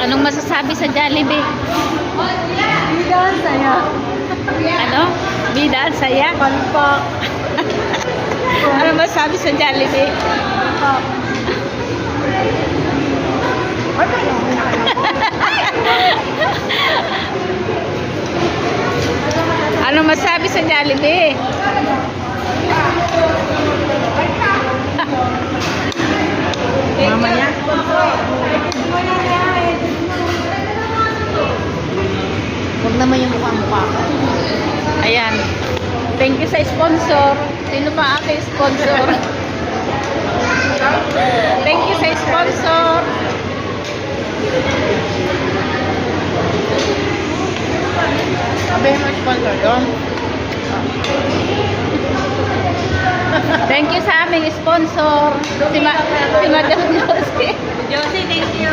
Anong masasabi sa Jollibee? Bida, ang saya. Ano? Bida, ang saya? Palpak. Anong masasabi sa Jollibee? Anong masasabi sa Jollibee? Mamaya. Huwag naman yung mukha-mukha ko. Ayan. Thank you sa sponsor. Sino pa aking sponsor? Thank you sa sponsor. Sabi mo sponsor yun. Thank you sa aming sponsor. Si Madam Josie. Josie, thank you.